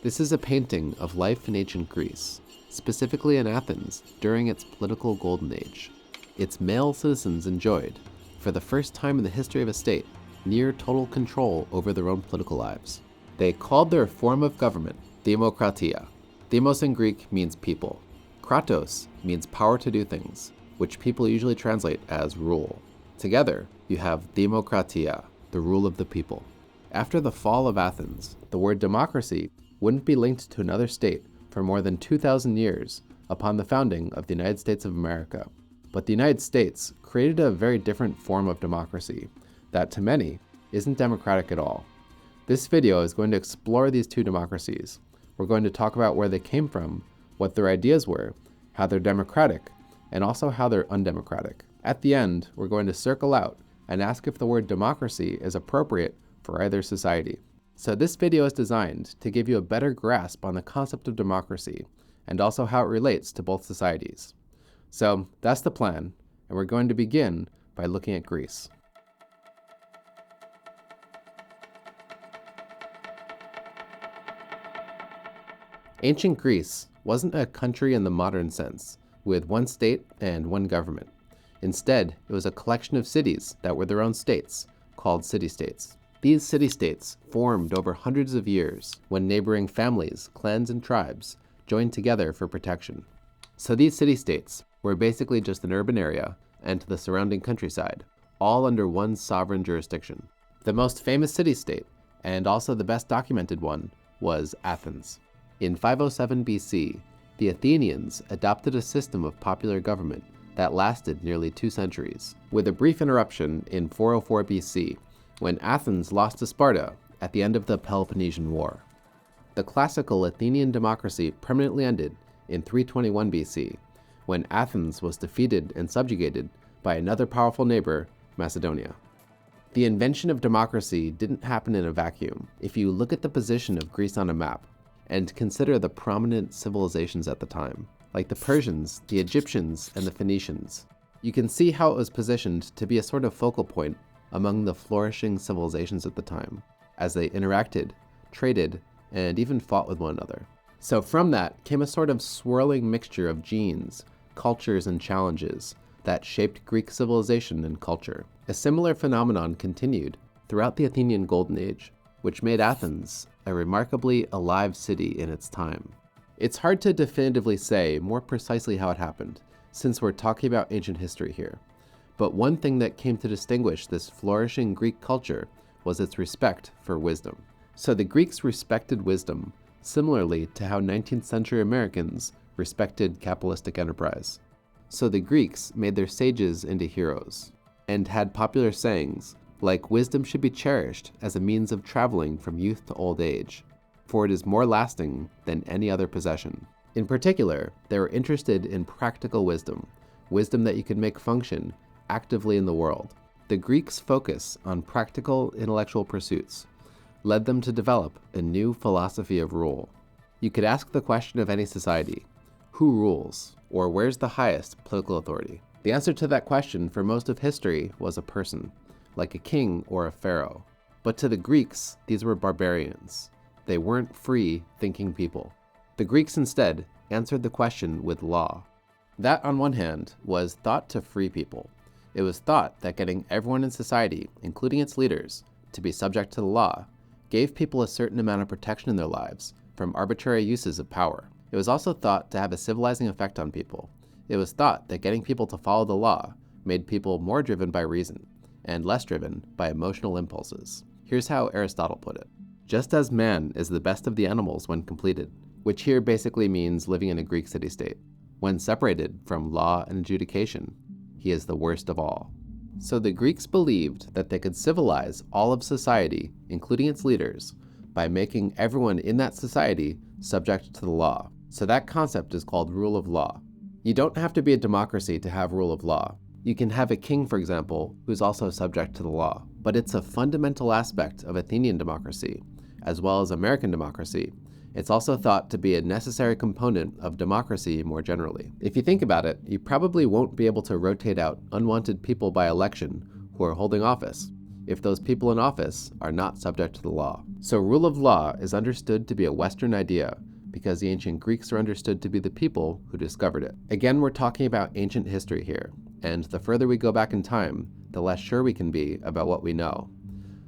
This is a painting of life in ancient Greece, specifically in Athens during its political golden age. Its male citizens enjoyed, for the first time in the history of a state, near total control over their own political lives. They called their form of government demokratia. Demos in Greek means people. Kratos means power to do things, which people usually translate as rule. Together, you have demokratia, the rule of the people. After the fall of Athens, the word democracy wouldn't be linked to another state for more than 2,000 years upon the founding of the United States of America. But the United States created a very different form of democracy that, to many, isn't democratic at all. This video is going to explore these two democracies. We're going to talk about where they came from, what their ideas were, how they're democratic, and also how they're undemocratic. At the end, we're going to circle out and ask if the word democracy is appropriate for either society. So this video is designed to give you a better grasp on the concept of democracy and also how it relates to both societies. So that's the plan, and we're going to begin by looking at Greece. Ancient Greece wasn't a country in the modern sense, with one state and one government. Instead, it was a collection of cities that were their own states, called city-states. These city-states formed over hundreds of years when neighboring families, clans, and tribes joined together for protection. So these city-states were basically just an urban area and the surrounding countryside, all under one sovereign jurisdiction. The most famous city-state, and also the best documented one, was Athens. In 507 BC, the Athenians adopted a system of popular government that lasted nearly 2 centuries, with a brief interruption in 404 BC, when Athens lost to Sparta at the end of the Peloponnesian War. The classical Athenian democracy permanently ended in 321 BC, when Athens was defeated and subjugated by another powerful neighbor, Macedonia. The invention of democracy didn't happen in a vacuum. If you look at the position of Greece on a map, and consider the prominent civilizations at the time, like the Persians, the Egyptians, and the Phoenicians, you can see how it was positioned to be a sort of focal point among the flourishing civilizations at the time, as they interacted, traded, and even fought with one another. So from that came a sort of swirling mixture of genes, cultures, and challenges that shaped Greek civilization and culture. A similar phenomenon continued throughout the Athenian Golden Age, which made Athens a remarkably alive city in its time. It's hard to definitively say more precisely how it happened, since we're talking about ancient history here. But one thing that came to distinguish this flourishing Greek culture was its respect for wisdom. So the Greeks respected wisdom, similarly to how 19th century Americans respected capitalistic enterprise. So the Greeks made their sages into heroes, and had popular sayings, like wisdom should be cherished as a means of traveling from youth to old age, for it is more lasting than any other possession. In particular, they were interested in practical wisdom, wisdom that you could make function actively in the world. The Greeks' focus on practical intellectual pursuits led them to develop a new philosophy of rule. You could ask the question of any society, who rules, or where's the highest political authority? The answer to that question for most of history was a person, like a king or a pharaoh. But to the Greeks, these were barbarians. They weren't free, thinking people. The Greeks instead answered the question with law. That, on one hand, was thought to free people. It was thought that getting everyone in society, including its leaders, to be subject to the law, gave people a certain amount of protection in their lives from arbitrary uses of power. It was also thought to have a civilizing effect on people. It was thought that getting people to follow the law made people more driven by reason, and less driven by emotional impulses. Here's how Aristotle put it. Just as man is the best of the animals when completed, which here basically means living in a Greek city-state, when separated from law and adjudication, he is the worst of all. So the Greeks believed that they could civilize all of society, including its leaders, by making everyone in that society subject to the law. So that concept is called rule of law. You don't have to be a democracy to have rule of law. You can have a king, for example, who's also subject to the law. But it's a fundamental aspect of Athenian democracy, as well as American democracy. It's also thought to be a necessary component of democracy more generally. If you think about it, you probably won't be able to rotate out unwanted people by election who are holding office. if those people in office are not subject to the law. So rule of law is understood to be a Western idea because the ancient Greeks are understood to be the people who discovered it. Again, we're talking about ancient history here, and the further we go back in time, the less sure we can be about what we know.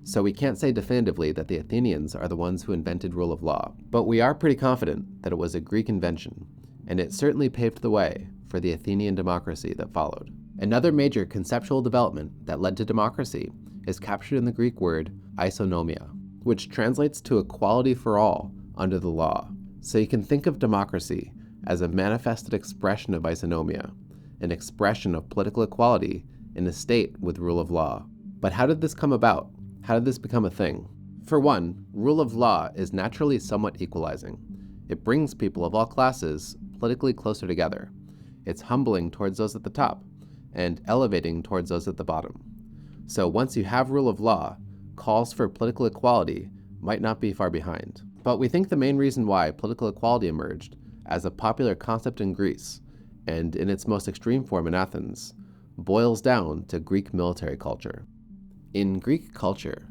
So we can't say definitively that the Athenians are the ones who invented rule of law, but we are pretty confident that it was a Greek invention, and it certainly paved the way for the Athenian democracy that followed. Another major conceptual development that led to democracy is captured in the Greek word isonomia, which translates to equality for all under the law. So you can think of democracy as a manifested expression of isonomia, an expression of political equality in a state with rule of law. But how did this come about? How did this become a thing? For one, rule of law is naturally somewhat equalizing. It brings people of all classes politically closer together. It's humbling towards those at the top and elevating towards those at the bottom. So once you have rule of law, calls for political equality might not be far behind. But we think the main reason why political equality emerged as a popular concept in Greece, and in its most extreme form in Athens, boils down to Greek military culture. In Greek culture,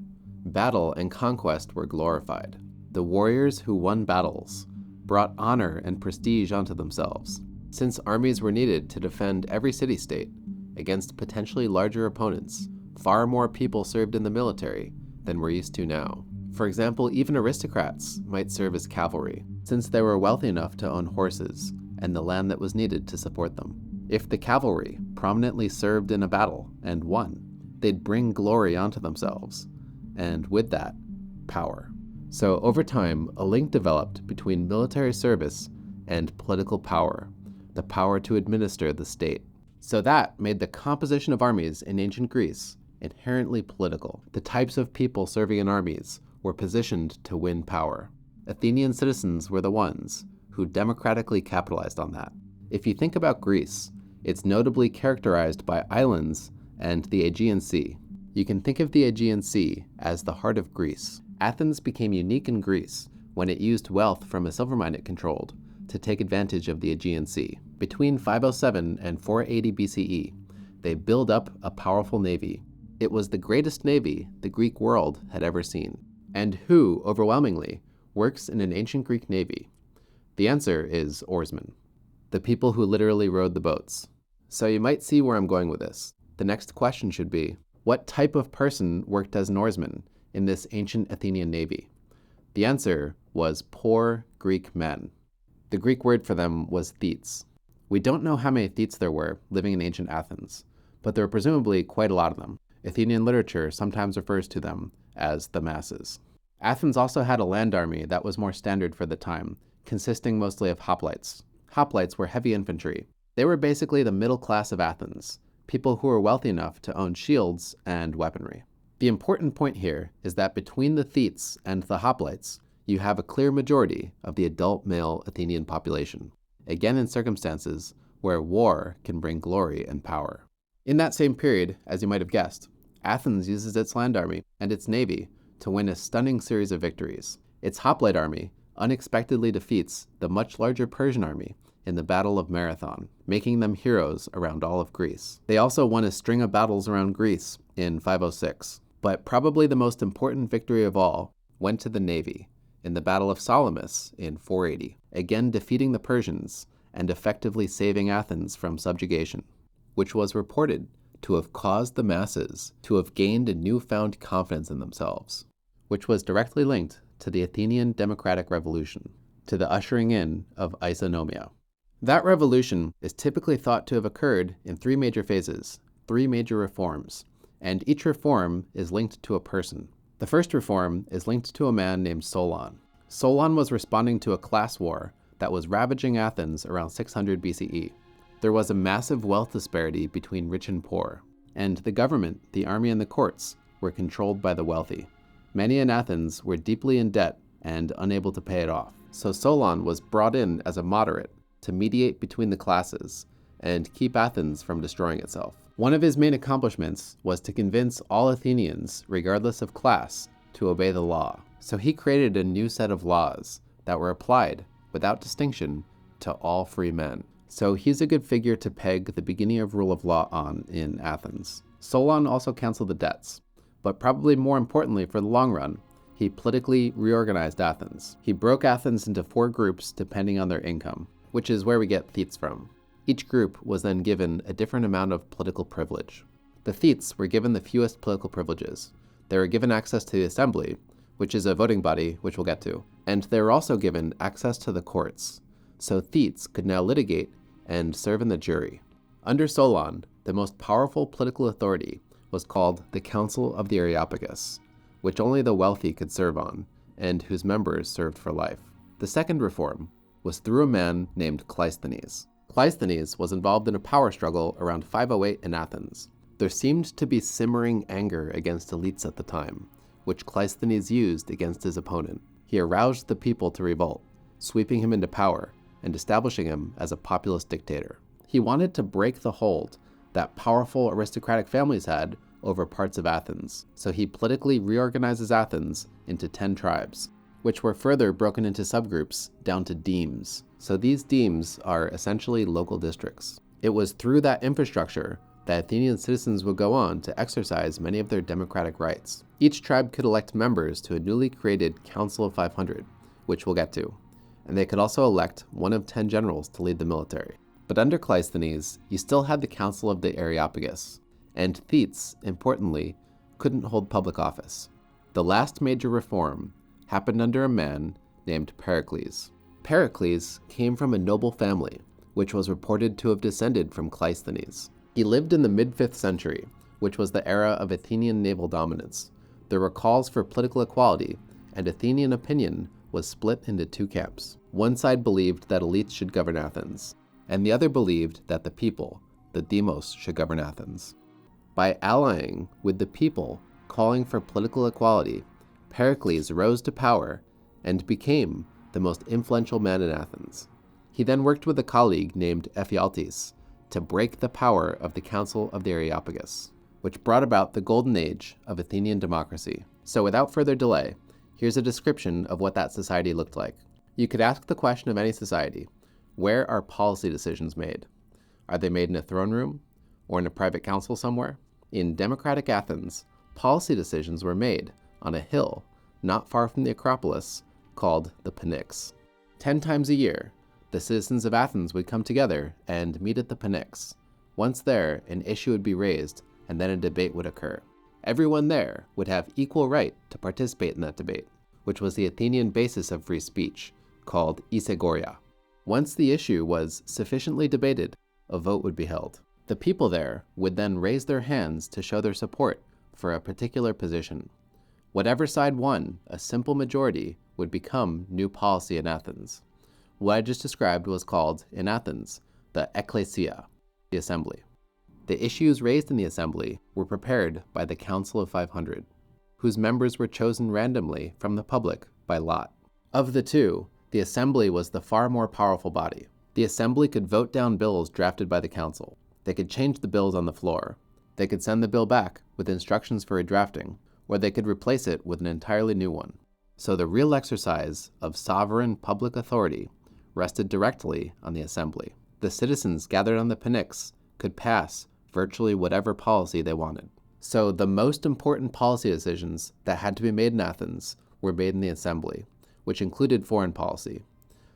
battle and conquest were glorified. The warriors who won battles brought honor and prestige onto themselves, since armies were needed to defend every city-state against potentially larger opponents. Far more people served in the military than we're used to now. For example, even aristocrats might serve as cavalry, since they were wealthy enough to own horses and the land that was needed to support them. If the cavalry prominently served in a battle and won, they'd bring glory onto themselves, and with that, power. So over time, a link developed between military service and political power, the power to administer the state. So that made the composition of armies in ancient Greece inherently political. The types of people serving in armies were positioned to win power. Athenian citizens were the ones who democratically capitalized on that. If you think about Greece, it's notably characterized by islands and the Aegean Sea. You can think of the Aegean Sea as the heart of Greece. Athens became unique in Greece when it used wealth from a silver mine it controlled to take advantage of the Aegean Sea. Between 507 and 480 BCE, they built up a powerful navy. It was the greatest navy the Greek world had ever seen. And who, overwhelmingly, works in an ancient Greek navy? The answer is oarsmen, the people who literally rowed the boats. So you might see where I'm going with this. The next question should be, what type of person worked as an oarsman in this ancient Athenian navy? The answer was poor Greek men. The Greek word for them was thetes. We don't know how many thetes there were living in ancient Athens, but there were presumably quite a lot of them. Athenian literature sometimes refers to them as the masses. Athens also had a land army that was more standard for the time, consisting mostly of hoplites. Hoplites were heavy infantry. They were basically the middle class of Athens, people who were wealthy enough to own shields and weaponry. The important point here is that between the thetes and the hoplites, you have a clear majority of the adult male Athenian population, again in circumstances where war can bring glory and power. In that same period, as you might have guessed, Athens uses its land army and its navy to win a stunning series of victories. Its hoplite army unexpectedly defeats the much larger Persian army in the Battle of Marathon, making them heroes around all of Greece. They also won a string of battles around Greece in 506, but probably the most important victory of all went to the navy in the Battle of Salamis in 480, again defeating the Persians and effectively saving Athens from subjugation, which was reported to have caused the masses to have gained a newfound confidence in themselves, which was directly linked to the Athenian democratic revolution, to the ushering in of isonomia. That revolution is typically thought to have occurred in three major phases, three major reforms, and each reform is linked to a person. The first reform is linked to a man named Solon. Solon was responding to a class war that was ravaging Athens around 600 BCE. There was a massive wealth disparity between rich and poor, and the government, the army, and the courts were controlled by the wealthy. Many in Athens were deeply in debt and unable to pay it off. So Solon was brought in as a moderate to mediate between the classes and keep Athens from destroying itself. One of his main accomplishments was to convince all Athenians, regardless of class, to obey the law. So he created a new set of laws that were applied, without distinction, to all free men. So he's a good figure to peg the beginning of rule of law on in Athens. Solon also canceled the debts, But probably more importantly for the long run, he politically reorganized Athens. He broke Athens into 4 groups depending on their income, which is where we get thetes from. Each group was then given a different amount of political privilege. The thetes were given the fewest political privileges. They were given access to the assembly, which is a voting body, which we'll get to, and they were also given access to the courts. So thetes could now litigate and serve in the jury. Under Solon, the most powerful political authority was called the Council of the Areopagus, which only the wealthy could serve on, and whose members served for life. The second reform was through a man named Cleisthenes. Cleisthenes was involved in a power struggle around 508 in Athens. There seemed to be simmering anger against elites at the time, which Cleisthenes used against his opponent. He aroused the people to revolt, sweeping him into power and establishing him as a populist dictator. He wanted to break the hold that powerful aristocratic families had over parts of Athens, so he politically reorganizes Athens into 10 tribes, which were further broken into subgroups down to demes. So these demes are essentially local districts. It was through that infrastructure that Athenian citizens would go on to exercise many of their democratic rights. Each tribe could elect members to a newly created Council of 500, which we'll get to, and they could also elect one of 10 generals to lead the military. But under Cleisthenes, you still had the Council of the Areopagus, and thetes, importantly, couldn't hold public office. The last major reform happened under a man named Pericles. Pericles came from a noble family, which was reported to have descended from Cleisthenes. He lived in the mid-5th century, which was the era of Athenian naval dominance. There were calls for political equality, and Athenian opinion was split into 2 camps. One side believed that elites should govern Athens, and the other believed that the people, the demos, should govern Athens. By allying with the people calling for political equality, Pericles rose to power and became the most influential man in Athens. He then worked with a colleague named Ephialtes to break the power of the Council of the Areopagus, which brought about the golden age of Athenian democracy. So without further delay, here's a description of what that society looked like. You could ask the question of any society: where are policy decisions made? Are they made in a throne room or in a private council somewhere? In democratic Athens, policy decisions were made on a hill not far from the Acropolis called the Pnyx. 10 times a year, the citizens of Athens would come together and meet at the Pnyx. Once there, an issue would be raised and then a debate would occur. Everyone there would have equal right to participate in that debate, which was the Athenian basis of free speech, called isagoria. Once the issue was sufficiently debated, a vote would be held. The people there would then raise their hands to show their support for a particular position. Whatever side won, a simple majority would become new policy in Athens. What I just described was called, in Athens, the ecclesia, the assembly. The issues raised in the assembly were prepared by the Council of 500, whose members were chosen randomly from the public by lot. Of the two, the assembly was the far more powerful body. The assembly could vote down bills drafted by the council. They could change the bills on the floor. They could send the bill back with instructions for redrafting, or they could replace it with an entirely new one. So the real exercise of sovereign public authority rested directly on the assembly. The citizens gathered on the Pnyx could pass virtually whatever policy they wanted. So the most important policy decisions that had to be made in Athens were made in the assembly, which included foreign policy.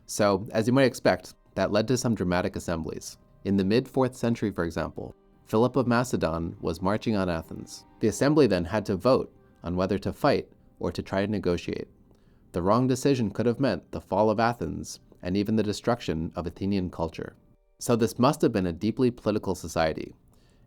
So, as you might expect, that led to some dramatic assemblies. In the mid-4th century, for example, Philip of Macedon was marching on Athens. The assembly then had to vote on whether to fight or to try to negotiate. The wrong decision could have meant the fall of Athens and even the destruction of Athenian culture. So this must have been a deeply political society,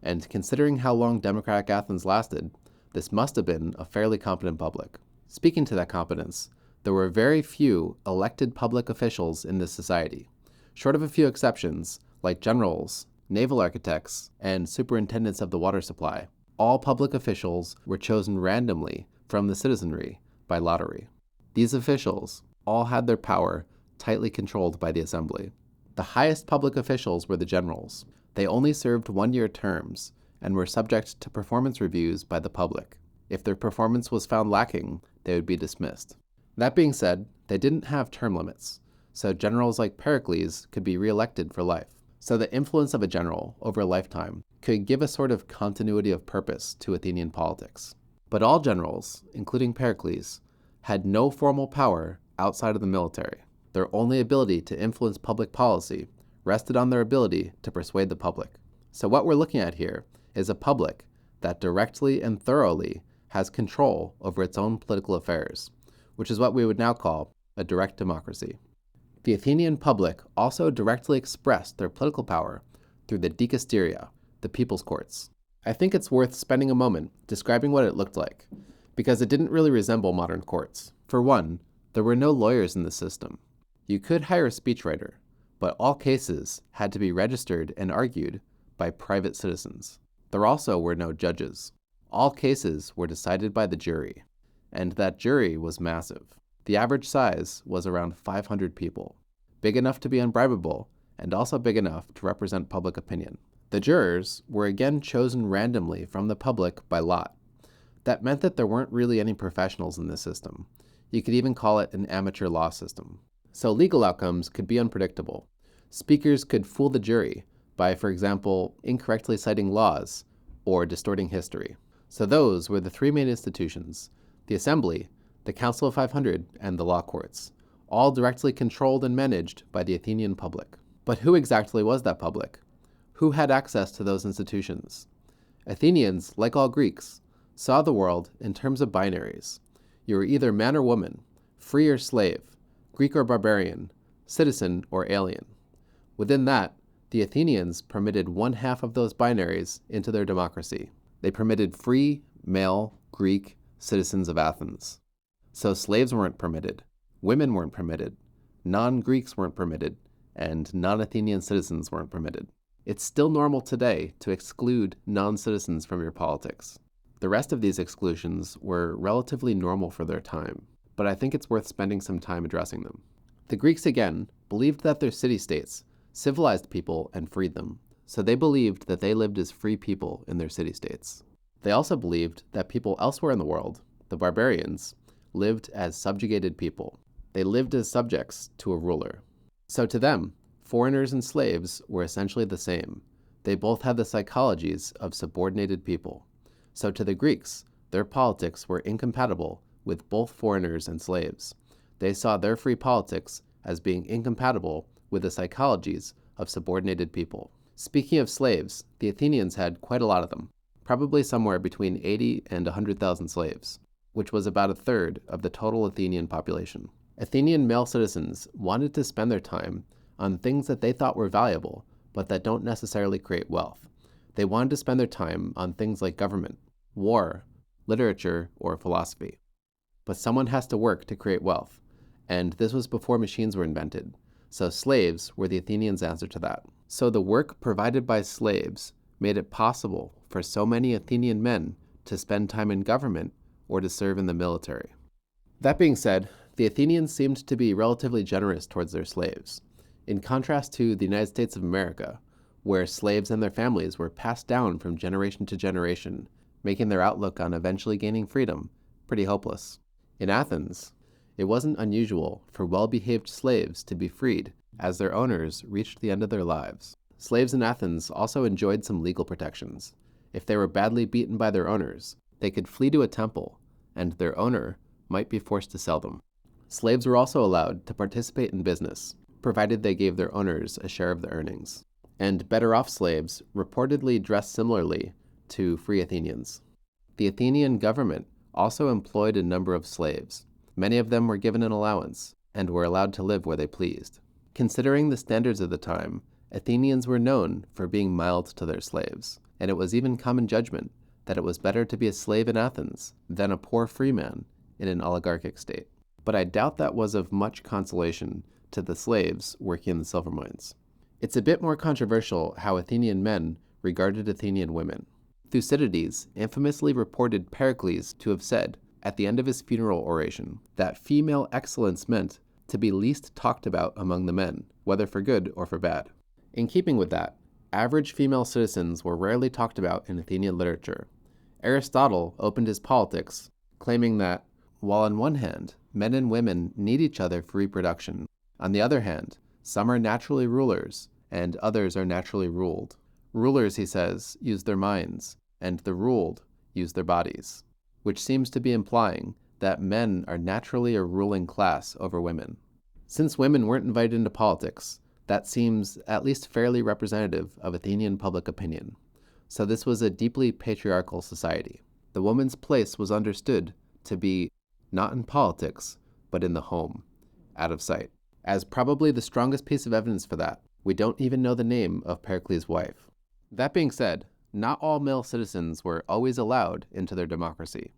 and considering how long democratic Athens lasted, this must have been a fairly competent public. Speaking to that competence, there were very few elected public officials in this society. Short of a few exceptions, like generals, naval architects, and superintendents of the water supply, all public officials were chosen randomly from the citizenry by lottery. These officials all had their power tightly controlled by the assembly. The highest public officials were the generals. They only served 1-year terms and were subject to performance reviews by the public. If their performance was found lacking, they would be dismissed. That being said, they didn't have term limits, so generals like Pericles could be re-elected for life. So the influence of a general over a lifetime could give a sort of continuity of purpose to Athenian politics. But all generals, including Pericles, had no formal power outside of the military. Their only ability to influence public policy rested on their ability to persuade the public. So what we're looking at here is a public that directly and thoroughly has control over its own political affairs, which is what we would now call a direct democracy. The Athenian public also directly expressed their political power through the dikasteria, the people's courts. I think it's worth spending a moment describing what it looked like, because it didn't really resemble modern courts. For one, there were no lawyers in the system. You could hire a speechwriter, but all cases had to be registered and argued by private citizens. There also were no judges. All cases were decided by the jury, and that jury was massive. The average size was around 500 people, big enough to be unbribable, and also big enough to represent public opinion. The jurors were again chosen randomly from the public by lot. That meant that there weren't really any professionals in the system. You could even call it an amateur law system. So legal outcomes could be unpredictable. Speakers could fool the jury by, for example, incorrectly citing laws or distorting history. So those were the three main institutions: the Assembly, the Council of 500, and the law courts, all directly controlled and managed by the Athenian public. But who exactly was that public? Who had access to those institutions? Athenians, like all Greeks, saw the world in terms of binaries. You were either man or woman, free or slave, Greek or barbarian, citizen or alien. Within that, the Athenians permitted one half of those binaries into their democracy. They permitted free, male, Greek citizens of Athens. So slaves weren't permitted, women weren't permitted, non-Greeks weren't permitted, and non-Athenian citizens weren't permitted. It's still normal today to exclude non-citizens from your politics. The rest of these exclusions were relatively normal for their time, but I think it's worth spending some time addressing them. The Greeks, again, believed that their city-states civilized people and freed them, so they believed that they lived as free people in their city-states. They also believed that people elsewhere in the world, the barbarians, lived as subjugated people. They lived as subjects to a ruler. So to them, foreigners and slaves were essentially the same. They both had the psychologies of subordinated people. So to the Greeks, their politics were incompatible with both foreigners and slaves. They saw their free politics as being incompatible with the psychologies of subordinated people. Speaking of slaves, the Athenians had quite a lot of them, probably somewhere between 80 and 100,000 slaves, which was about a third of the total Athenian population. Athenian male citizens wanted to spend their time on things that they thought were valuable, but that don't necessarily create wealth. They wanted to spend their time on things like government, war, literature, or philosophy. But someone has to work to create wealth, and this was before machines were invented, so slaves were the Athenians' answer to that. So the work provided by slaves made it possible for so many Athenian men to spend time in government or to serve in the military. That being said, the Athenians seemed to be relatively generous towards their slaves, in contrast to the United States of America, where slaves and their families were passed down from generation to generation, making their outlook on eventually gaining freedom pretty hopeless. In Athens, it wasn't unusual for well-behaved slaves to be freed as their owners reached the end of their lives. Slaves in Athens also enjoyed some legal protections. If they were badly beaten by their owners, they could flee to a temple, and their owner might be forced to sell them. Slaves were also allowed to participate in business, provided they gave their owners a share of the earnings. And better-off slaves reportedly dressed similarly to free Athenians. The Athenian government also employed a number of slaves. Many of them were given an allowance and were allowed to live where they pleased. Considering the standards of the time, Athenians were known for being mild to their slaves, and it was even common judgment that it was better to be a slave in Athens than a poor freeman in an oligarchic state. But I doubt that was of much consolation to the slaves working in the silver mines. It's a bit more controversial how Athenian men regarded Athenian women. Thucydides infamously reported Pericles to have said, at the end of his funeral oration, that female excellence meant to be least talked about among the men, whether for good or for bad. In keeping with that, average female citizens were rarely talked about in Athenian literature. Aristotle opened his Politics, claiming that, while on one hand, men and women need each other for reproduction, on the other hand, some are naturally rulers, and others are naturally ruled. Rulers, he says, use their minds, and the ruled use their bodies. which seems to be implying that men are naturally a ruling class over women. Since women weren't invited into politics, that seems at least fairly representative of Athenian public opinion. So this was a deeply patriarchal society. The woman's place was understood to be not in politics, but in the home, out of sight. As probably the strongest piece of evidence for that, we don't even know the name of Pericles' wife. That being said, not all male citizens were always allowed into their democracy.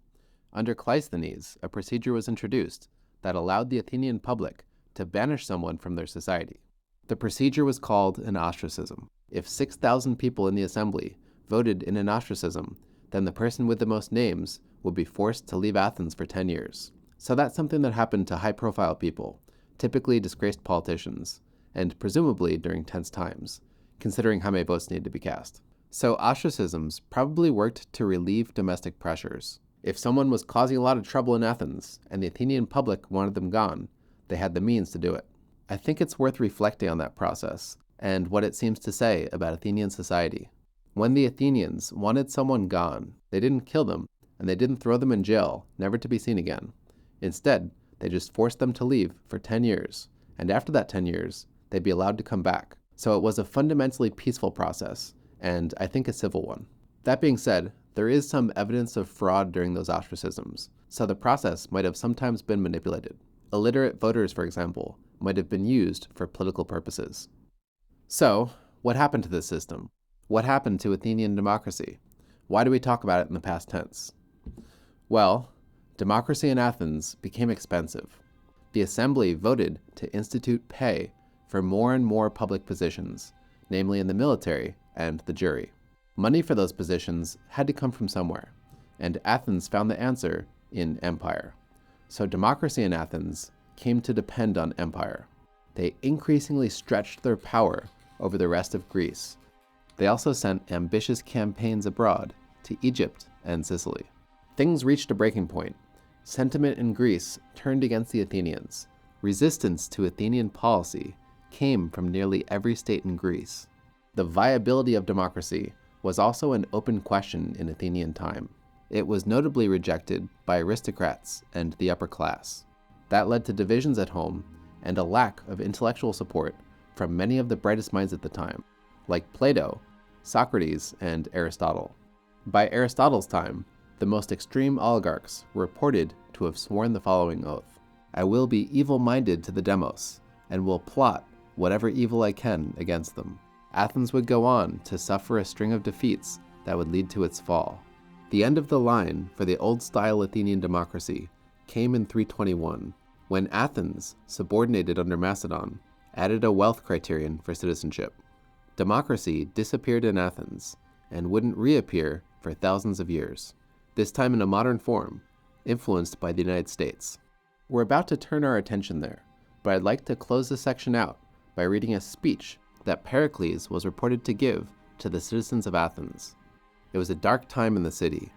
Under Cleisthenes, a procedure was introduced that allowed the Athenian public to banish someone from their society. The procedure was called an ostracism. If 6,000 people in the assembly voted in an ostracism, then the person with the most names would be forced to leave Athens for 10 years. So that's something that happened to high-profile people, typically disgraced politicians, and presumably during tense times, considering how many votes needed to be cast. So ostracisms probably worked to relieve domestic pressures. If someone was causing a lot of trouble in Athens and the Athenian public wanted them gone, they had the means to do it. I think it's worth reflecting on that process and what it seems to say about Athenian society. When the Athenians wanted someone gone, they didn't kill them and they didn't throw them in jail, never to be seen again. Instead, they just forced them to leave for 10 years, and after that 10 years, they'd be allowed to come back. So it was a fundamentally peaceful process, and I think a civil one. That being said, there is some evidence of fraud during those ostracisms, so the process might have sometimes been manipulated. Illiterate voters, for example, might have been used for political purposes. So, what happened to this system? What happened to Athenian democracy? Why do we talk about it in the past tense? Well, democracy in Athens became expensive. The assembly voted to institute pay for more and more public positions, namely in the military and the jury. Money for those positions had to come from somewhere, and Athens found the answer in empire. So democracy in Athens came to depend on empire. They increasingly stretched their power over the rest of Greece. They also sent ambitious campaigns abroad to Egypt and Sicily. Things reached a breaking point. Sentiment in Greece turned against the Athenians. Resistance to Athenian policy came from nearly every state in Greece. The viability of democracy was also an open question in Athenian time. It was notably rejected by aristocrats and the upper class. That led to divisions at home and a lack of intellectual support from many of the brightest minds at the time, like Plato, Socrates, and Aristotle. By Aristotle's time, the most extreme oligarchs were reported to have sworn the following oath: "I will be evil-minded to the demos, and will plot whatever evil I can against them." Athens would go on to suffer a string of defeats that would lead to its fall. The end of the line for the old-style Athenian democracy came in 321, when Athens, subordinated under Macedon, added a wealth criterion for citizenship. Democracy disappeared in Athens and wouldn't reappear for thousands of years, this time in a modern form, influenced by the United States. We're about to turn our attention there, but I'd like to close this section out by reading a speech that Pericles was reported to give to the citizens of Athens. It was a dark time in the city.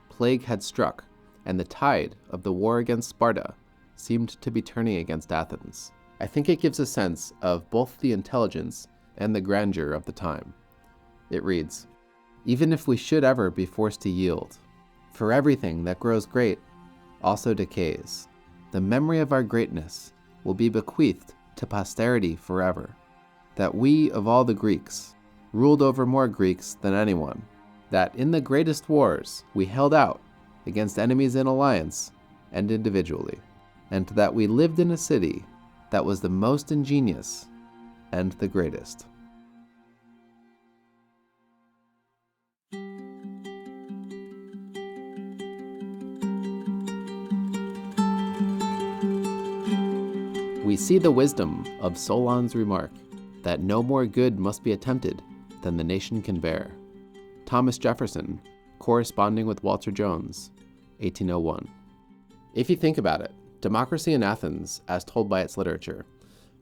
Plague had struck, and the tide of the war against Sparta seemed to be turning against Athens. I think it gives a sense of both the intelligence and the grandeur of the time. It reads, "Even if we should ever be forced to yield, for everything that grows great also decays, the memory of our greatness will be bequeathed to posterity forever, that we of all the Greeks ruled over more Greeks than anyone, that in the greatest wars we held out against enemies in alliance and individually, and that we lived in a city that was the most ingenious and the greatest." We see the wisdom of Solon's remark that no more good must be attempted than the nation can bear. Thomas Jefferson, corresponding with Walter Jones, 1801. If you think about it, democracy in Athens, as told by its literature,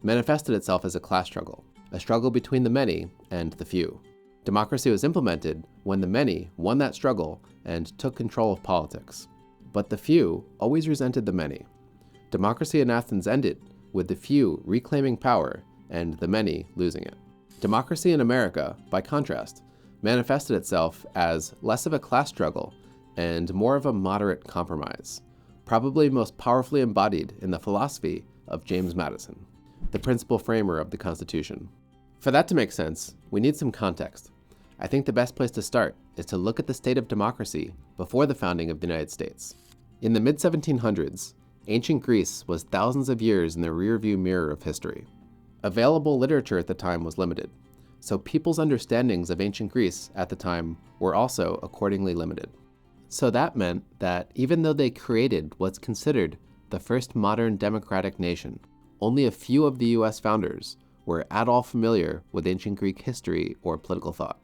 manifested itself as a class struggle, a struggle between the many and the few. Democracy was implemented when the many won that struggle and took control of politics. But the few always resented the many. Democracy in Athens ended with the few reclaiming power and the many losing it. Democracy in America, by contrast, manifested itself as less of a class struggle and more of a moderate compromise, probably most powerfully embodied in the philosophy of James Madison, the principal framer of the Constitution. For that to make sense, we need some context. I think the best place to start is to look at the state of democracy before the founding of the United States. In the mid-1700s, ancient Greece was thousands of years in the rearview mirror of history. Available literature at the time was limited, so people's understandings of ancient Greece at the time were also accordingly limited. So that meant that even though they created what's considered the first modern democratic nation, only a few of the US founders were at all familiar with ancient Greek history or political thought.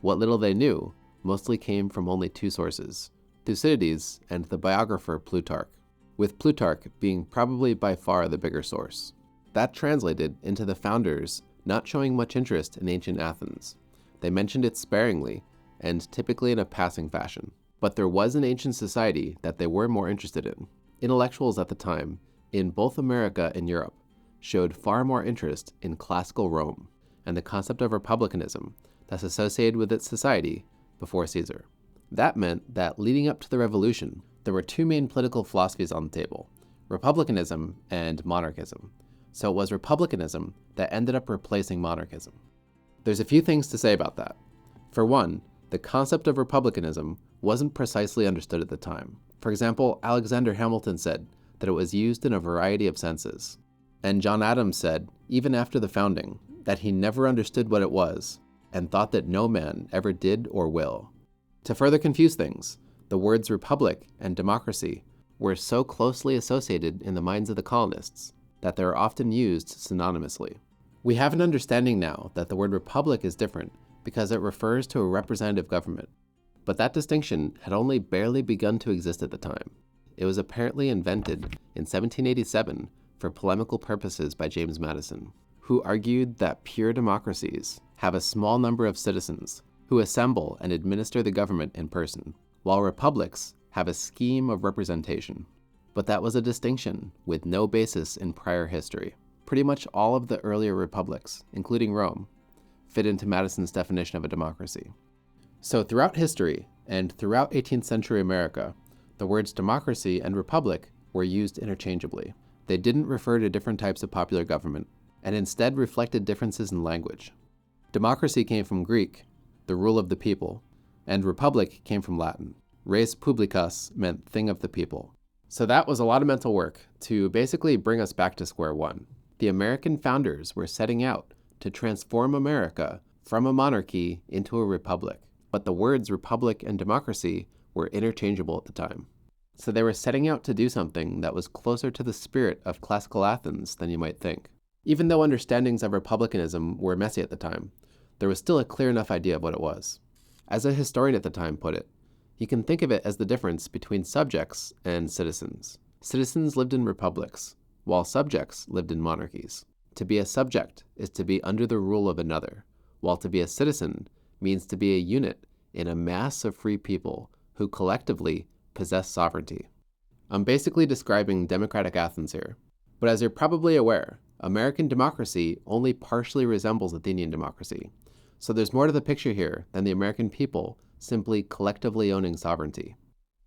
What little they knew mostly came from only two sources, Thucydides and the biographer Plutarch, with Plutarch being probably by far the bigger source. That translated into the founders not showing much interest in ancient Athens. They mentioned it sparingly, and typically in a passing fashion. But there was an ancient society that they were more interested in. Intellectuals at the time, in both America and Europe, showed far more interest in classical Rome and the concept of republicanism that's associated with its society before Caesar. That meant that leading up to the revolution, there were two main political philosophies on the table, republicanism and monarchism. So it was republicanism that ended up replacing monarchism. There's a few things to say about that. For one, the concept of republicanism wasn't precisely understood at the time. For example, Alexander Hamilton said that it was used in a variety of senses. And John Adams said, even after the founding, that he never understood what it was and thought that no man ever did or will. To further confuse things, the words republic and democracy were so closely associated in the minds of the colonists that they are often used synonymously. We have an understanding now that the word republic is different because it refers to a representative government, but that distinction had only barely begun to exist at the time. It was apparently invented in 1787 for polemical purposes by James Madison, who argued that pure democracies have a small number of citizens who assemble and administer the government in person, while republics have a scheme of representation. But that was a distinction with no basis in prior history. Pretty much all of the earlier republics, including Rome, fit into Madison's definition of a democracy. So throughout history, and throughout 18th century America, the words democracy and republic were used interchangeably. They didn't refer to different types of popular government, and instead reflected differences in language. Democracy came from Greek, the rule of the people, and republic came from Latin. Res publicas meant thing of the people. So that was a lot of mental work to basically bring us back to square one. The American founders were setting out to transform America from a monarchy into a republic, but the words republic and democracy were interchangeable at the time. So they were setting out to do something that was closer to the spirit of classical Athens than you might think. Even though understandings of republicanism were messy at the time, there was still a clear enough idea of what it was. As a historian at the time put it, you can think of it as the difference between subjects and citizens. Citizens lived in republics, while subjects lived in monarchies. To be a subject is to be under the rule of another, while to be a citizen means to be a unit in a mass of free people who collectively possess sovereignty. I'm basically describing democratic Athens here, but as you're probably aware, American democracy only partially resembles Athenian democracy, so there's more to the picture here than the American people simply collectively owning sovereignty.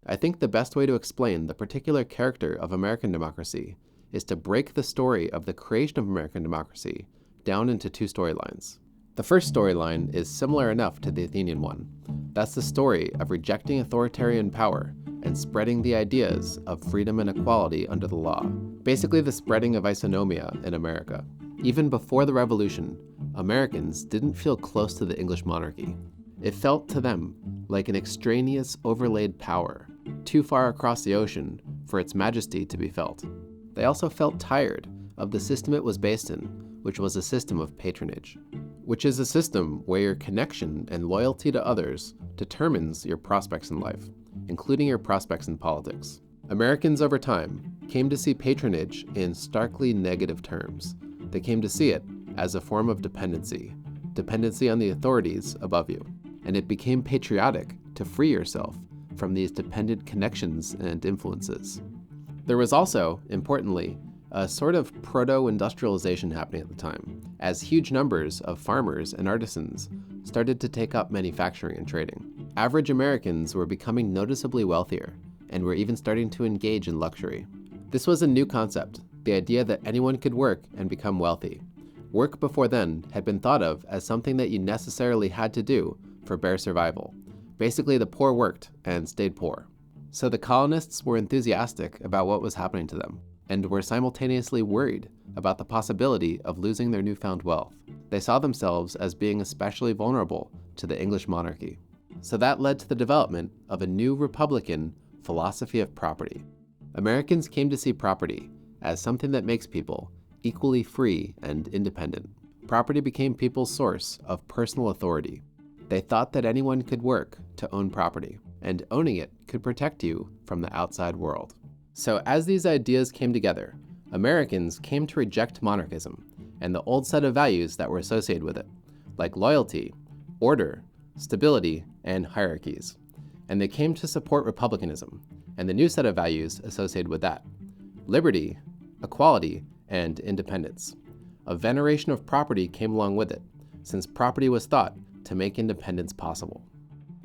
I think the best way to explain the particular character of American democracy is to break the story of the creation of American democracy down into two storylines. The first storyline is similar enough to the Athenian one. That's the story of rejecting authoritarian power and spreading the ideas of freedom and equality under the law. Basically the spreading of isonomia in America. Even before the revolution, Americans didn't feel close to the English monarchy. It felt to them like an extraneous overlaid power, too far across the ocean for its majesty to be felt. They also felt tired of the system it was based in, which was a system of patronage, which is a system where your connection and loyalty to others determines your prospects in life, including your prospects in politics. Americans over time came to see patronage in starkly negative terms. They came to see it as a form of dependency on the authorities above you. And it became patriotic to free yourself from these dependent connections and influences. There was also, importantly, a sort of proto-industrialization happening at the time, as huge numbers of farmers and artisans started to take up manufacturing and trading. Average Americans were becoming noticeably wealthier, and were even starting to engage in luxury. This was a new concept, the idea that anyone could work and become wealthy. Work before then had been thought of as something that you necessarily had to do for bare survival. Basically, the poor worked and stayed poor. So the colonists were enthusiastic about what was happening to them, and were simultaneously worried about the possibility of losing their newfound wealth. They saw themselves as being especially vulnerable to the English monarchy. So that led to the development of a new Republican philosophy of property. Americans came to see property as something that makes people equally free and independent. Property became people's source of personal authority. They thought that anyone could work to own property, and owning it could protect you from the outside world. So as these ideas came together, Americans came to reject monarchism and the old set of values that were associated with it, like loyalty, order, stability, and hierarchies. And they came to support republicanism and the new set of values associated with that: liberty, equality, and independence. A veneration of property came along with it, since property was thought to make independence possible.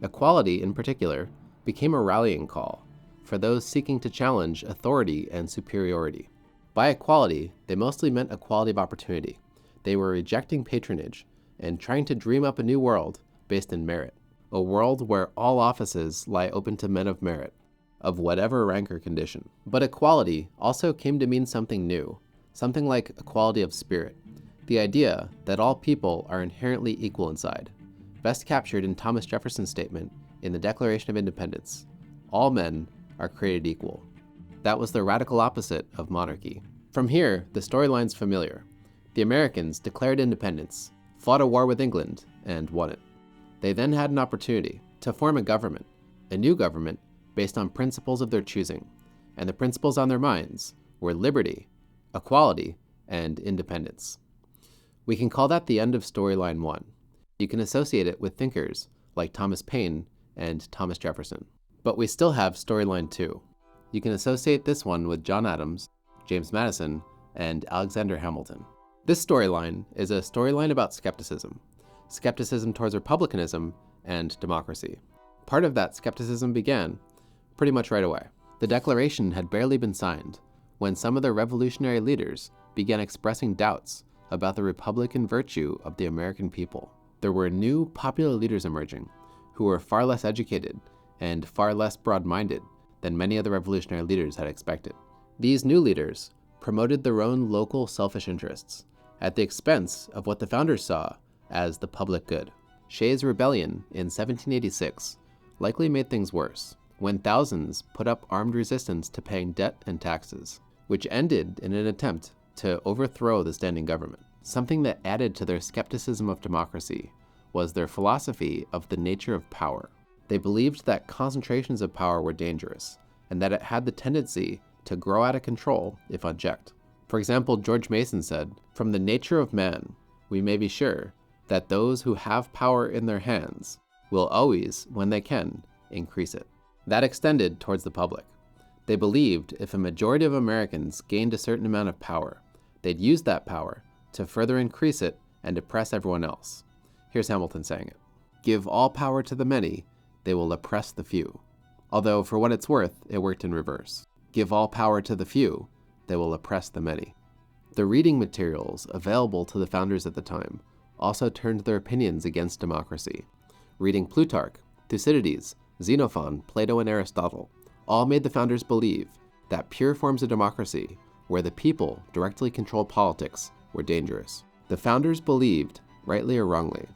Equality, in particular, became a rallying call for those seeking to challenge authority and superiority. By equality, they mostly meant equality of opportunity. They were rejecting patronage and trying to dream up a new world based in merit, a world where all offices lie open to men of merit, of whatever rank or condition. But equality also came to mean something new, something like equality of spirit, the idea that all people are inherently equal inside, best captured in Thomas Jefferson's statement in the Declaration of Independence: all men are created equal. That was the radical opposite of monarchy. From here, the storyline's familiar. The Americans declared independence, fought a war with England, and won it. They then had an opportunity to form a new government based on principles of their choosing, and the principles on their minds were liberty, equality, and independence. We can call that the end of storyline 1. You can associate it with thinkers like Thomas Paine and Thomas Jefferson. But we still have storyline 2. You can associate this one with John Adams, James Madison, and Alexander Hamilton. This storyline is a storyline about skepticism towards republicanism and democracy. Part of that skepticism began pretty much right away. The Declaration had barely been signed when some of the revolutionary leaders began expressing doubts about the republican virtue of the American people. There were new popular leaders emerging who were far less educated and far less broad-minded than many of the revolutionary leaders had expected. These new leaders promoted their own local selfish interests at the expense of what the founders saw as the public good. Shays' rebellion in 1786 likely made things worse, when thousands put up armed resistance to paying debt and taxes, which ended in an attempt to overthrow the standing government. Something that added to their skepticism of democracy was their philosophy of the nature of power. They believed that concentrations of power were dangerous, and that it had the tendency to grow out of control if unchecked. For example, George Mason said, "From the nature of man, we may be sure that those who have power in their hands will always, when they can, increase it." That extended towards the public. They believed if a majority of Americans gained a certain amount of power, they'd use that power to further increase it and oppress everyone else. Here's Hamilton saying it: "Give all power to the many, they will oppress the few." Although, for what it's worth, it worked in reverse. Give all power to the few, they will oppress the many. The reading materials available to the founders at the time also turned their opinions against democracy. Reading Plutarch, Thucydides, Xenophon, Plato, and Aristotle all made the founders believe that pure forms of democracy, where the people directly controlled politics, were dangerous. The founders believed, rightly or wrongly,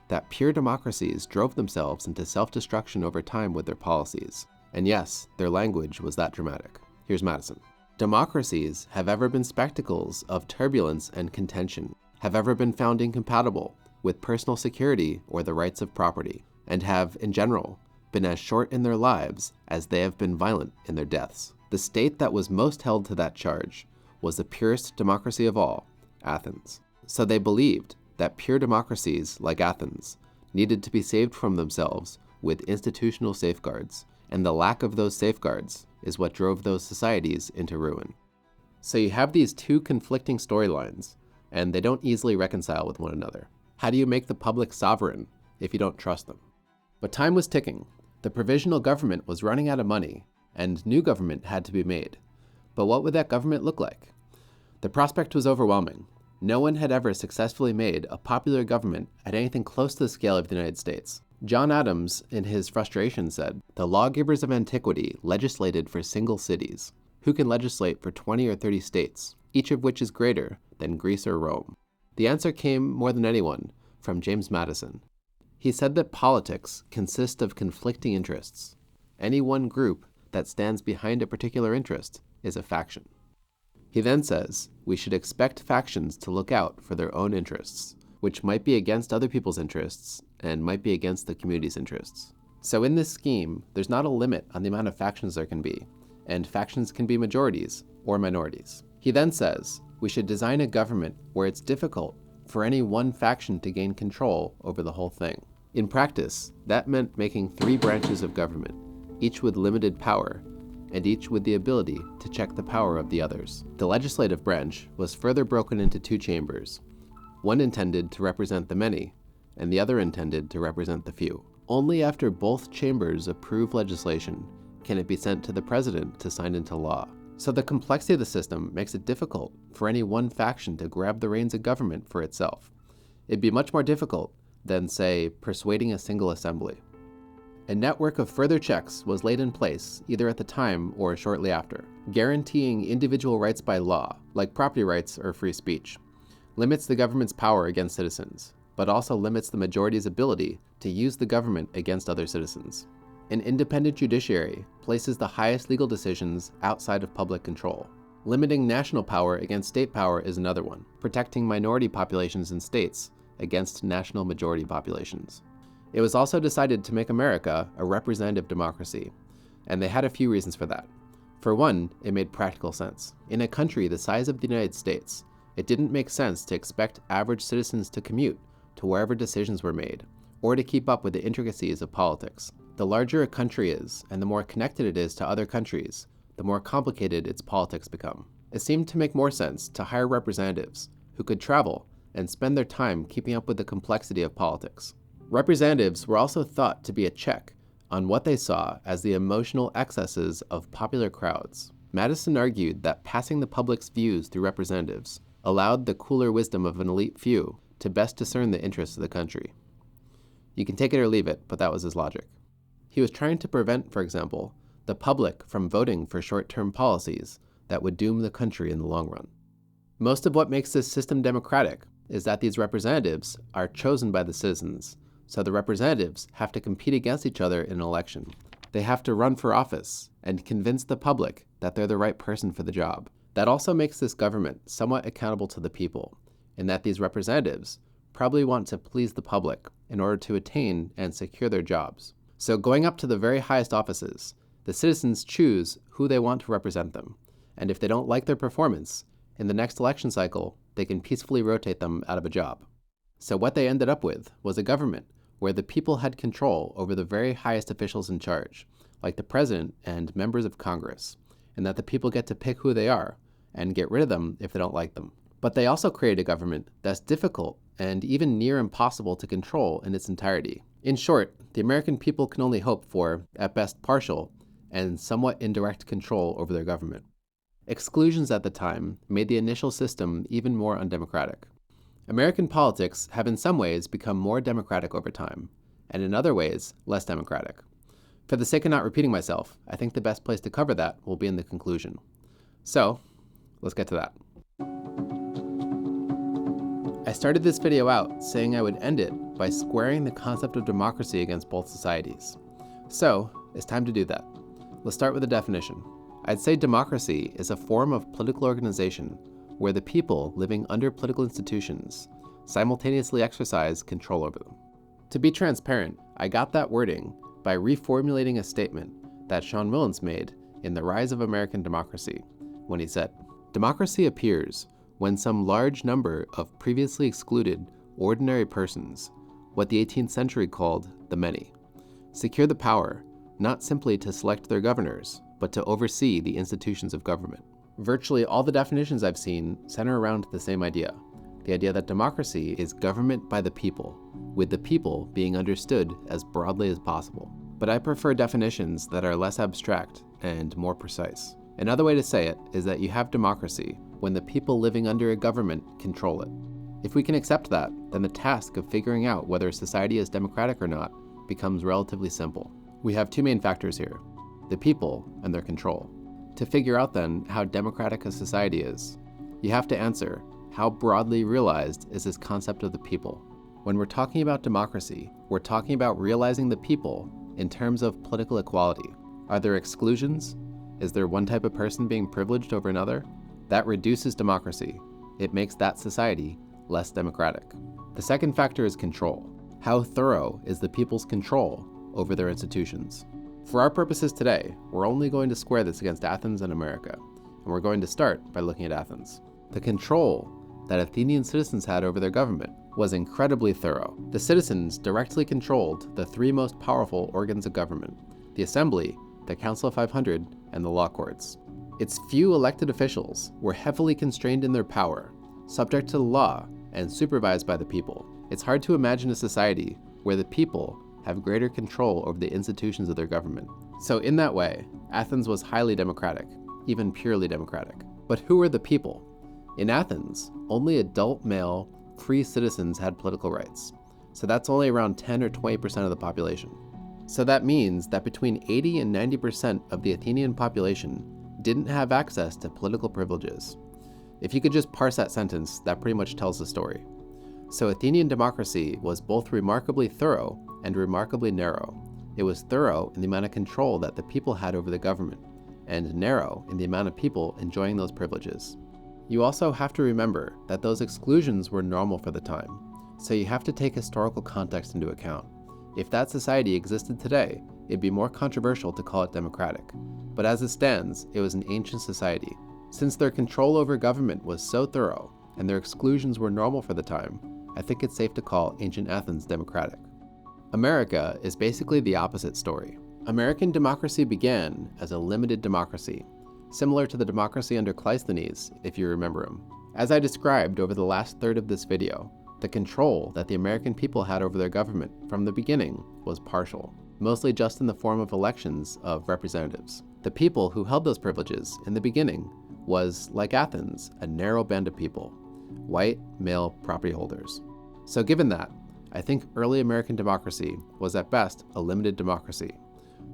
that pure democracies drove themselves into self-destruction over time with their policies. And yes, their language was that dramatic. Here's Madison: "Democracies have ever been spectacles of turbulence and contention, have ever been found incompatible with personal security or the rights of property, and have, in general, been as short in their lives as they have been violent in their deaths." The state that was most held to that charge was the purest democracy of all, Athens. So they believed that pure democracies, like Athens, needed to be saved from themselves with institutional safeguards, and the lack of those safeguards is what drove those societies into ruin. So you have these two conflicting storylines, and they don't easily reconcile with one another. How do you make the public sovereign if you don't trust them? But time was ticking. The provisional government was running out of money, and new government had to be made. But what would that government look like? The prospect was overwhelming. No one had ever successfully made a popular government at anything close to the scale of the United States. John Adams, in his frustration, said, "The lawgivers of antiquity legislated for single cities. Who can legislate for 20 or 30 states, each of which is greater than Greece or Rome?" The answer came, more than anyone, from James Madison. He said that politics consist of conflicting interests. Any one group that stands behind a particular interest is a faction. He then says we should expect factions to look out for their own interests, which might be against other people's interests and might be against the community's interests. So in this scheme, there's not a limit on the amount of factions there can be, and factions can be majorities or minorities. He then says we should design a government where it's difficult for any one faction to gain control over the whole thing. In practice, that meant making 3 branches of government, each with limited power, and each with the ability to check the power of the others. The legislative branch was further broken into 2 chambers, one intended to represent the many, and the other intended to represent the few. Only after both chambers approve legislation can it be sent to the president to sign into law. So the complexity of the system makes it difficult for any one faction to grab the reins of government for itself. It'd be much more difficult than, say, persuading a single assembly. A network of further checks was laid in place either at the time or shortly after, guaranteeing individual rights by law, like property rights or free speech, limits the government's power against citizens, but also limits the majority's ability to use the government against other citizens. An independent judiciary places the highest legal decisions outside of public control. Limiting national power against state power is another one, protecting minority populations in states against national majority populations. It was also decided to make America a representative democracy, and they had a few reasons for that. For one, it made practical sense. In a country the size of the United States, it didn't make sense to expect average citizens to commute to wherever decisions were made, or to keep up with the intricacies of politics. The larger a country is, and the more connected it is to other countries, the more complicated its politics become. It seemed to make more sense to hire representatives who could travel and spend their time keeping up with the complexity of politics. Representatives were also thought to be a check on what they saw as the emotional excesses of popular crowds. Madison argued that passing the public's views through representatives allowed the cooler wisdom of an elite few to best discern the interests of the country. You can take it or leave it, but that was his logic. He was trying to prevent, for example, the public from voting for short-term policies that would doom the country in the long run. Most of what makes this system democratic is that these representatives are chosen by the citizens, so the representatives have to compete against each other in an election. They have to run for office and convince the public that they're the right person for the job. That also makes this government somewhat accountable to the people, in that these representatives probably want to please the public in order to attain and secure their jobs. So going up to the very highest offices, the citizens choose who they want to represent them, and if they don't like their performance, in the next election cycle, they can peacefully rotate them out of a job. So what they ended up with was a government where the people had control over the very highest officials in charge, like the president and members of Congress, and that the people get to pick who they are and get rid of them if they don't like them. But they also created a government that's difficult and even near impossible to control in its entirety. In short, the American people can only hope for, at best, partial and somewhat indirect control over their government. Exclusions at the time made the initial system even more undemocratic. American politics have in some ways become more democratic over time, and in other ways, less democratic. For the sake of not repeating myself, I think the best place to cover that will be in the conclusion. So, let's get to that. I started this video out saying I would end it by squaring the concept of democracy against both societies. So, it's time to do that. Let's start with a definition. I'd say democracy is a form of political organization where the people living under political institutions simultaneously exercise control over them. To be transparent, I got that wording by reformulating a statement that Sean Wilentz made in The Rise of American Democracy, when he said, "Democracy appears when some large number of previously excluded ordinary persons, what the 18th century called the many, secure the power not simply to select their governors, but to oversee the institutions of government." Virtually all the definitions I've seen center around the same idea, the idea that democracy is government by the people, with the people being understood as broadly as possible. But I prefer definitions that are less abstract and more precise. Another way to say it is that you have democracy when the people living under a government control it. If we can accept that, then the task of figuring out whether a society is democratic or not becomes relatively simple. We have two main factors here: the people and their control. To figure out then how democratic a society is, you have to answer, how broadly realized is this concept of the people? When we're talking about democracy, we're talking about realizing the people in terms of political equality. Are there exclusions? Is there one type of person being privileged over another? That reduces democracy. It makes that society less democratic. The second factor is control. How thorough is the people's control over their institutions? For our purposes today, we're only going to square this against Athens and America, and we're going to start by looking at Athens. The control that Athenian citizens had over their government was incredibly thorough. The citizens directly controlled the three most powerful organs of government: the assembly, the Council of 500, and the law courts. Its few elected officials were heavily constrained in their power, subject to the law, and supervised by the people. It's hard to imagine a society where the people have greater control over the institutions of their government. So in that way, Athens was highly democratic, even purely democratic. But who were the people? In Athens, only adult male, free citizens had political rights. So that's only around 10 or 20% of the population. So that means that between 80 and 90% of the Athenian population didn't have access to political privileges. If you could just parse that sentence, that pretty much tells the story. So Athenian democracy was both remarkably thorough and remarkably narrow. It was thorough in the amount of control that the people had over the government, and narrow in the amount of people enjoying those privileges. You also have to remember that those exclusions were normal for the time, so you have to take historical context into account. If that society existed today, it'd be more controversial to call it democratic, but as it stands, it was an ancient society. Since their control over government was so thorough, and their exclusions were normal for the time, I think it's safe to call ancient Athens democratic. America is basically the opposite story. American democracy began as a limited democracy, similar to the democracy under Cleisthenes, if you remember him. As I described over the last third of this video, the control that the American people had over their government from the beginning was partial, mostly just in the form of elections of representatives. The people who held those privileges in the beginning was, like Athens, a narrow band of people, white, male property holders. So given that, I think early American democracy was at best a limited democracy.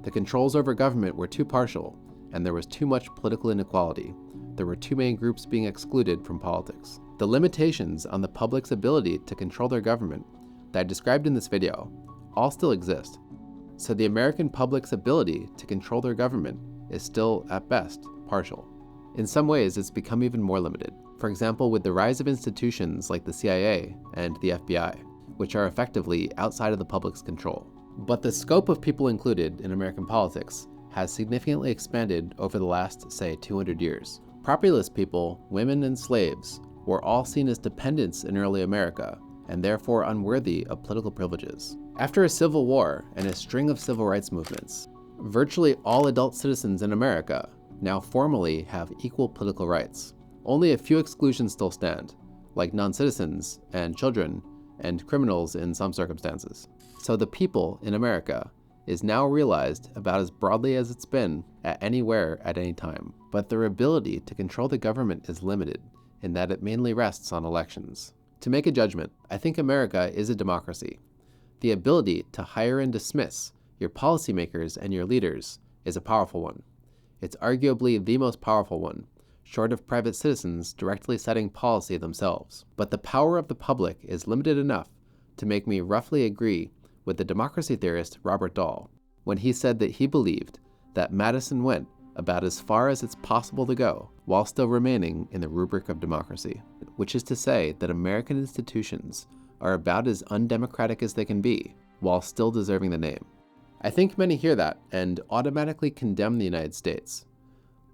The controls over government were too partial, and there was too much political inequality. There were too many groups being excluded from politics. The limitations on the public's ability to control their government that I described in this video all still exist. So the American public's ability to control their government is still, at best, partial. In some ways, it's become even more limited. For example, with the rise of institutions like the CIA and the FBI, which are effectively outside of the public's control. But the scope of people included in American politics has significantly expanded over the last, say, 200 years. Propertyless people, women, and slaves were all seen as dependents in early America, and therefore unworthy of political privileges. After a civil war and a string of civil rights movements, virtually all adult citizens in America now formally have equal political rights. Only a few exclusions still stand, like non-citizens and children and criminals in some circumstances. So the people in America is now realized about as broadly as it's been at anywhere at any time. But their ability to control the government is limited in that it mainly rests on elections. To make a judgment, I think America is a democracy. The ability to hire and dismiss your policymakers and your leaders is a powerful one. It's arguably the most powerful one, short of private citizens directly setting policy themselves. But the power of the public is limited enough to make me roughly agree with the democracy theorist Robert Dahl when he said that he believed that Madison went about as far as it's possible to go while still remaining in the rubric of democracy, which is to say that American institutions are about as undemocratic as they can be while still deserving the name. I think many hear that and automatically condemn the United States.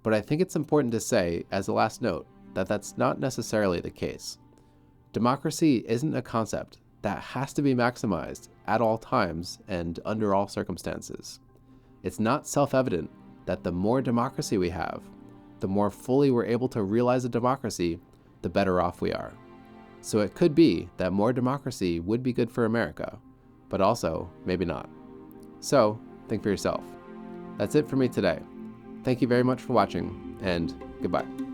But I think it's important to say, as a last note, that that's not necessarily the case. Democracy isn't a concept that has to be maximized at all times and under all circumstances. It's not self-evident that the more democracy we have, the more fully we're able to realize a democracy, the better off we are. So it could be that more democracy would be good for America, but also maybe not. So think for yourself. That's it for me today. Thank you very much for watching, and goodbye.